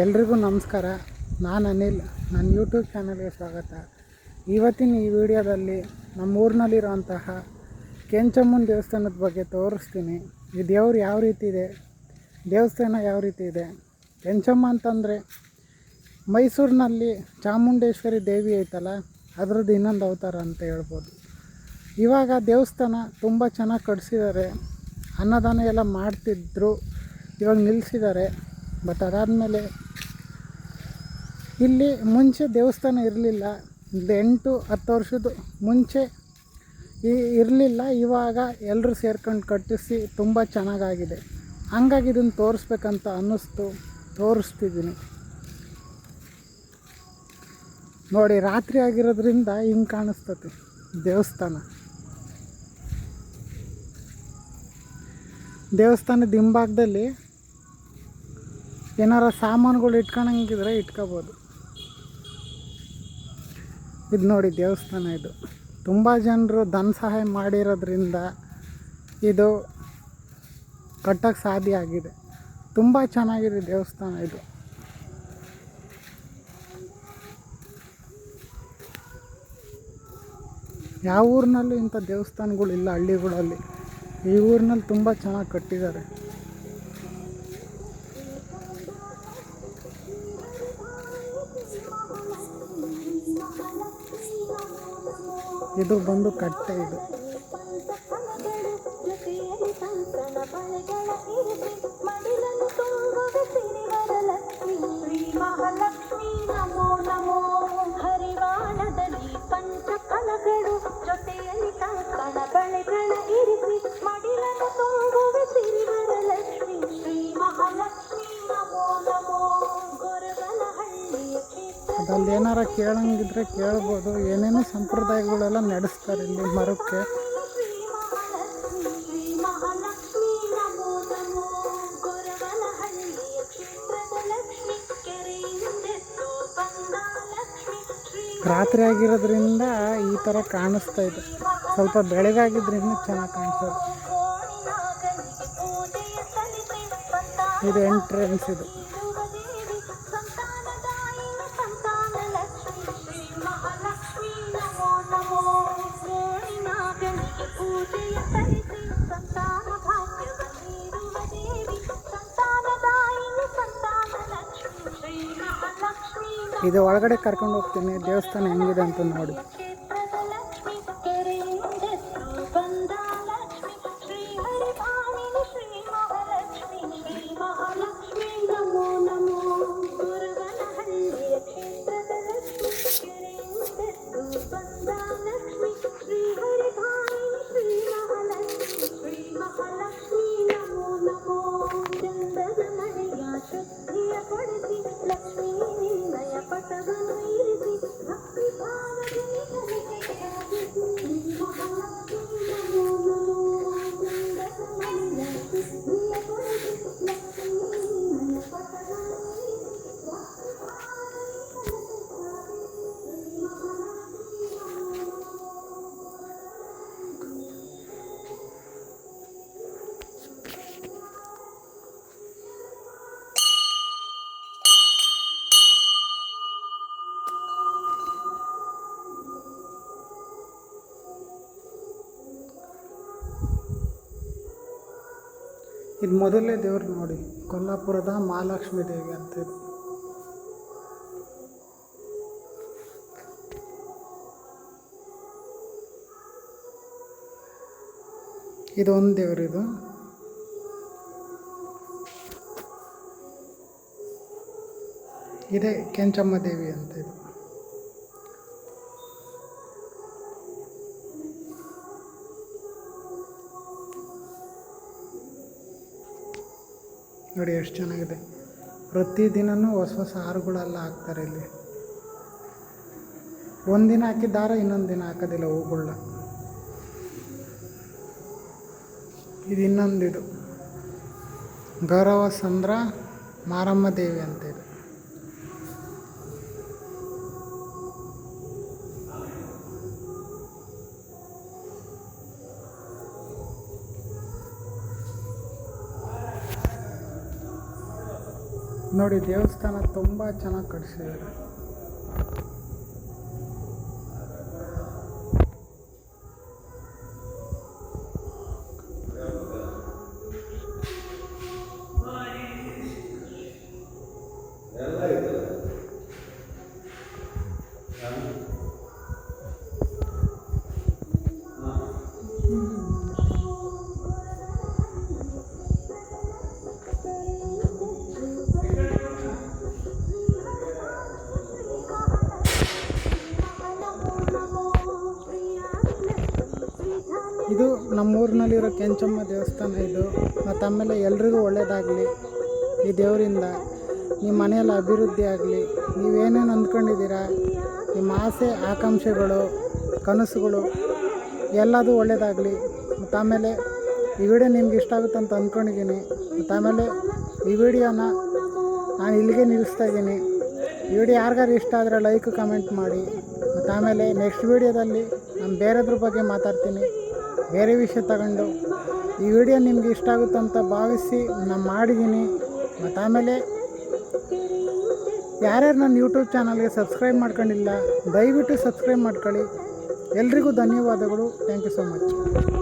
ಎಲ್ರಿಗೂ ನಮಸ್ಕಾರ. ನಾನು ಅನಿಲ್. ನನ್ನ ಯೂಟ್ಯೂಬ್ ಚಾನಲ್ಗೆ ಸ್ವಾಗತ. ಇವತ್ತಿನ ಈ ವಿಡಿಯೋದಲ್ಲಿ ನಮ್ಮೂರಿನಲ್ಲಿರುವಂತಹ ಕೆಂಚಮ್ಮನ ದೇವಸ್ಥಾನದ ಬಗ್ಗೆ ತೋರಿಸ್ತೀನಿ. ಈ ದೇವ್ರು ಯಾವ ರೀತಿ ಇದೆ, ದೇವಸ್ಥಾನ ಯಾವ ರೀತಿ ಇದೆ. ಕೆಂಚಮ್ಮ ಅಂತಂದರೆ ಮೈಸೂರಿನಲ್ಲಿ ಚಾಮುಂಡೇಶ್ವರಿ ದೇವಿ ಐತಲ್ಲ, ಅದರದ್ದು ಇನ್ನೊಂದು ಅವತಾರ ಅಂತ ಹೇಳ್ಬೋದು. ಇವಾಗ ದೇವಸ್ಥಾನ ತುಂಬ ಚೆನ್ನಾಗಿ ಕಟ್ಸಿದ್ದಾರೆ. ಅನ್ನದಾನ ಎಲ್ಲ ಮಾಡ್ತಿದ್ರು, ಇವಾಗ ನಿಲ್ಲಿಸಿದ್ದಾರೆ. ಬಟ್ ಅದಾದಮೇಲೆ ಇಲ್ಲಿ ಮುಂಚೆ ದೇವಸ್ಥಾನ ಇರಲಿಲ್ಲ. 8-10 ವರ್ಷದ ಮುಂಚೆ ಇರಲಿಲ್ಲ. ಇವಾಗ ಎಲ್ಲರೂ ಸೇರ್ಕೊಂಡು ಕಟ್ಟಿಸಿ ತುಂಬ ಚೆನ್ನಾಗಾಗಿದೆ. ಹಂಗಾಗಿ ಇದನ್ನು ತೋರಿಸ್ಬೇಕಂತ ಅನ್ನಿಸ್ತು, ತೋರಿಸ್ತಿದ್ದೀನಿ. ನೋಡಿ, ರಾತ್ರಿ ಆಗಿರೋದ್ರಿಂದ ಹಿಂಗೆ ಕಾಣಿಸ್ತದೆ ದೇವಸ್ಥಾನದ ಹಿಂಭಾಗದಲ್ಲಿ ಏನಾರ ಸಾಮಾನುಗಳು ಇಟ್ಕೊಳಂಗಿದ್ರೆ ಇಟ್ಕೋಬೋದು. ಇದು ನೋಡಿ ದೇವಸ್ಥಾನ. ಇದು ತುಂಬ ಜನರು ಧನ ಸಹಾಯ ಮಾಡಿರೋದ್ರಿಂದ ಇದು ಕಟ್ಟೋಕ್ಕೆ ಸಾಧ್ಯ ಆಗಿದೆ. ತುಂಬ ಚೆನ್ನಾಗಿದೆ ದೇವಸ್ಥಾನ ಇದು. ಯಾವ ಊರಿನಲ್ಲೂ ಇಂಥ ದೇವಸ್ಥಾನಗಳಿಲ್ಲ, ಹಳ್ಳಿಗಳಲ್ಲಿ. ಈ ಊರಿನಲ್ಲಿ ತುಂಬ ಚೆನ್ನಾಗಿ ಕಟ್ಟಿದ್ದಾರೆ. ಇದು ಬಂದು ಕಟ್ಟೆ. ಇದು ಅದಲ್ಲಿ ಏನಾರ ಕೇಳಂಗಿದ್ರೆ ಕೇಳ್ಬೋದು. ಏನೇನೋ ಸಂಪ್ರದಾಯಗಳೆಲ್ಲ ನಡೆಸ್ತಾರೆ ಇಲ್ಲಿ ಮರಕ್ಕೆ. ರಾತ್ರಿ ಆಗಿರೋದ್ರಿಂದ ಈ ಥರ ಕಾಣಿಸ್ತಾ ಇದೆ. ಸ್ವಲ್ಪ ಬೆಳಗಾಗಿದ್ರೆ ಇನ್ನೂ ಚೆನ್ನಾಗಿ ಕಾಣಿಸೋದು. ಇದು ಎಂಟ್ರೆನ್ಸ್. ಇದು ಇದು ಒಳಗಡೆ ಕರ್ಕೊಂಡು ಹೋಗ್ತೀನಿ. ದೇವಸ್ಥಾನ ಹೆಂಗಿದೆ ಅಂತ ನೋಡಿ. ಇದು ಮೊದಲನೇ ದೇವ್ರು ನೋಡಿ, ಕೊಲ್ಲಾಪುರದ ಮಹಾಲಕ್ಷ್ಮೀ ದೇವಿ ಅಂತ. ಇದು ಒಂದು ದೇವ್ರು. ಇದು ಇದೇ ಕೆಂಚಮ್ಮ ದೇವಿ ಅಂತ. ಇದು ನೋಡಿ ಎಷ್ಟು ಚೆನ್ನಾಗಿದೆ. ಪ್ರತಿದಿನವೂ ಹೊಸ ಹೊಸ ಹಾರಗಳೆಲ್ಲ ಹಾಕ್ತಾರೆ ಇಲ್ಲಿ. ಒಂದಿನ ಹಾಕಿದ ದಾರ ಇನ್ನೊಂದು ದಿನ ಹಾಕೋದಿಲ್ಲ, ಹೂಗಳನ್ನ. ಇದು ಇನ್ನೊಂದಿದು ಗೌರವ ಸಂದ್ರ ಮಾರಮ್ಮ ದೇವಿ ಅಂತ. ಇದು ನೋಡಿ ದೇವಸ್ಥಾನ ತುಂಬ ಚೆನ್ನಾಗಿ ಕಟ್ಸಿದ್ದಾರೆ. ಇದು ನಮ್ಮೂರಿನಲ್ಲಿರೋ ಕೆಂಚಮ್ಮ ದೇವಸ್ಥಾನ ಇದು. ಮತ್ತು ಆಮೇಲೆ ಎಲ್ರಿಗೂ ಒಳ್ಳೆಯದಾಗಲಿ ಈ ದೇವರಿಂದ. ನಿಮ್ಮ ಮನೆಯಲ್ಲಿ ಅಭಿವೃದ್ಧಿ ಆಗಲಿ, ನೀವೇನೇನು ಅಂದ್ಕೊಂಡಿದ್ದೀರಾ, ನಿಮ್ಮ ಆಸೆ ಆಕಾಂಕ್ಷೆಗಳು ಕನಸುಗಳು ಎಲ್ಲದೂ ಒಳ್ಳೆಯದಾಗಲಿ. ಮತ್ತು ಆಮೇಲೆ ಈ ವಿಡಿಯೋ ನಿಮ್ಗೆ ಇಷ್ಟ ಆಗುತ್ತೆ ಅಂತ ಅಂದ್ಕೊಂಡಿದ್ದೀನಿ. ಮತ್ತು ಆಮೇಲೆ ಈ ವಿಡಿಯೋನ ನಾನು ಇಲ್ಲಿಗೆ ನಿಲ್ಲಿಸ್ತಾ ಇದ್ದೀನಿ. ಈ ವಿಡಿಯೋ ಯಾರಿಗಾರು ಇಷ್ಟ ಆದರೆ ಲೈಕ್ ಕಮೆಂಟ್ ಮಾಡಿ. ಮತ್ತು ಆಮೇಲೆ ನೆಕ್ಸ್ಟ್ ವಿಡಿಯೋದಲ್ಲಿ ನಾನು ಬೇರೆದ್ರ ಬಗ್ಗೆ ಮಾತಾಡ್ತೀನಿ, ಬೇರೆ ವಿಷಯ ತಗೊಂಡು. ಈ ವಿಡಿಯೋ ನಿಮ್ಗೆ ಇಷ್ಟ ಆಗುತ್ತಂತ ಭಾವಿಸಿ ನಾನು ಮಾಡಿದ್ದೀನಿ. ಮತ್ತು ಆಮೇಲೆ ಯಾರ್ಯಾರು ನನ್ನ ಯೂಟ್ಯೂಬ್ ಚಾನಲ್ಗೆ ಸಬ್ಸ್ಕ್ರೈಬ್ ಮಾಡ್ಕೊಂಡಿಲ್ಲ ದಯವಿಟ್ಟು ಸಬ್ಸ್ಕ್ರೈಬ್ ಮಾಡ್ಕೊಳ್ಳಿ. ಎಲ್ರಿಗೂ ಧನ್ಯವಾದಗಳು. Thank you so much.